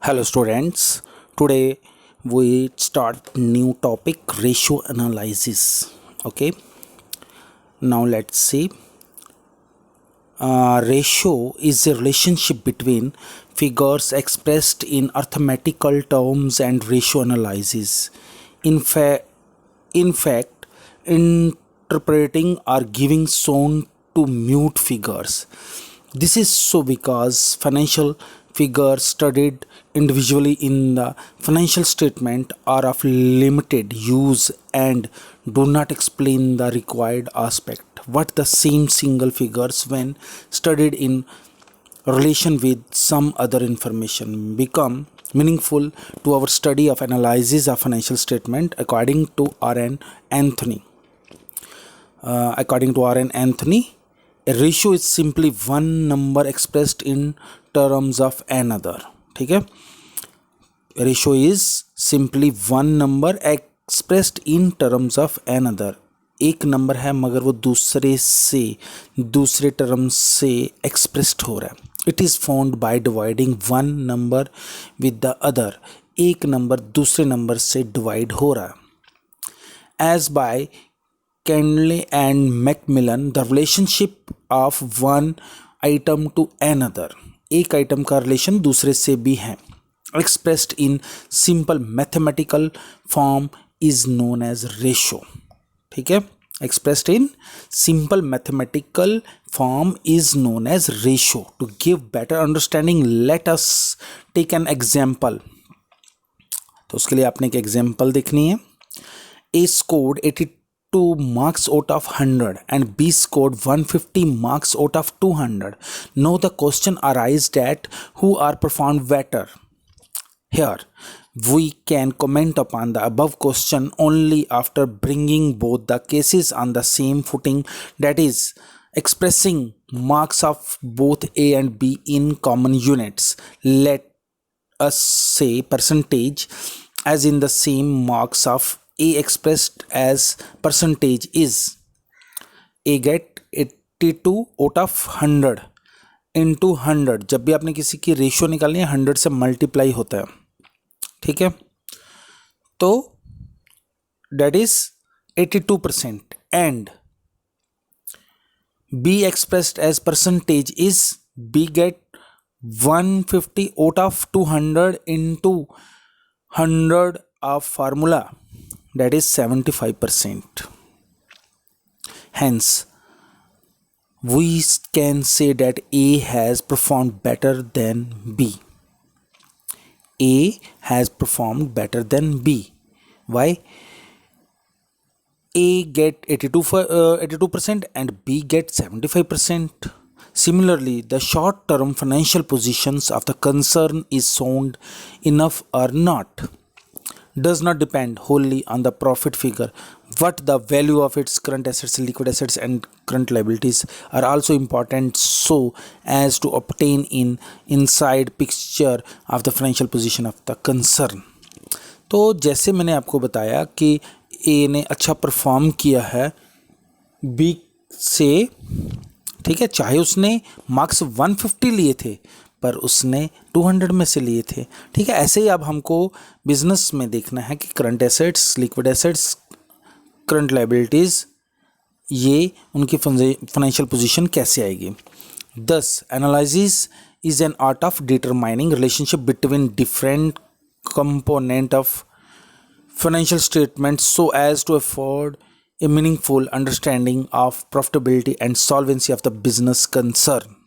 Hello students, today we start new topic ratio analysis. Okay, now let's see. Ratio is a relationship between figures expressed in arithmetical terms and ratio analysis. In fact, interpreting or giving shown to mute figures. This is so because financial figures studied individually in the financial statement are of limited use and do not explain the required aspect. What the same single figures when studied in relation with some other information become meaningful to our study of analysis of financial statement according to R.N. Anthony. According to R.N. Anthony, a ratio is simply one number expressed in terms of another. ठीक है, ratio is simply one number expressed in terms of another. एक number है मगर वो दूसरे term से expressed हो रहा है. It is found by dividing one number with the other. एक नंबर दूसरे नंबर से डिवाइड हो रहा है. As by Candle and Macmillan, the relationship of one item to another. एक आइटम का रिलेशन दूसरे से भी है. Expressed in simple mathematical form is known as ratio. ठीक है, expressed in simple mathematical form is known as ratio. To give better understanding, let us take an example. तो उसके लिए आपने एक एग्जाम्पल देखनी है. A scored 82 marks out of 100 and B scored 150 marks out of 200. Now the question arises that who are performed better. Here we can comment upon the above question only after bringing both the cases on the same footing, that is expressing marks of both A and B in common units. Let us say percentage as in the same marks of A expressed as percentage is A get 82 out of 100 into 100. जब भी आपने किसी की ratio निकालनी है 100 से multiply होता है. ठीक है, तो that is 82% and B expressed as percentage is B get 150 out of 200 into 100 of formula, that is 75%. Hence, we can say that A has performed better than B. A has performed better than B. Why? A get 82% and B get 75%. Similarly, the short-term financial positions of the concern is sound enough or not does not depend wholly on the profit figure, but the value of its current assets, liquid assets and current liabilities are also important so as to obtain an inside picture of the financial position of the concern. तो जैसे मैंने आपको बताया कि A ने अच्छा perform किया है B से, ठीक है, चाहे उसने मार्क्स 150 लिए थे पर उसने 200 में से लिए थे. ठीक है, ऐसे ही अब हमको बिजनेस में देखना है कि current assets, liquid assets, current liabilities, ये उनकी फाइनेंशियल पोजीशन कैसे आएगी. दस analysis is an art of determining relationship between different component of financial statements so as to afford a meaningful understanding of profitability and solvency of the business concern.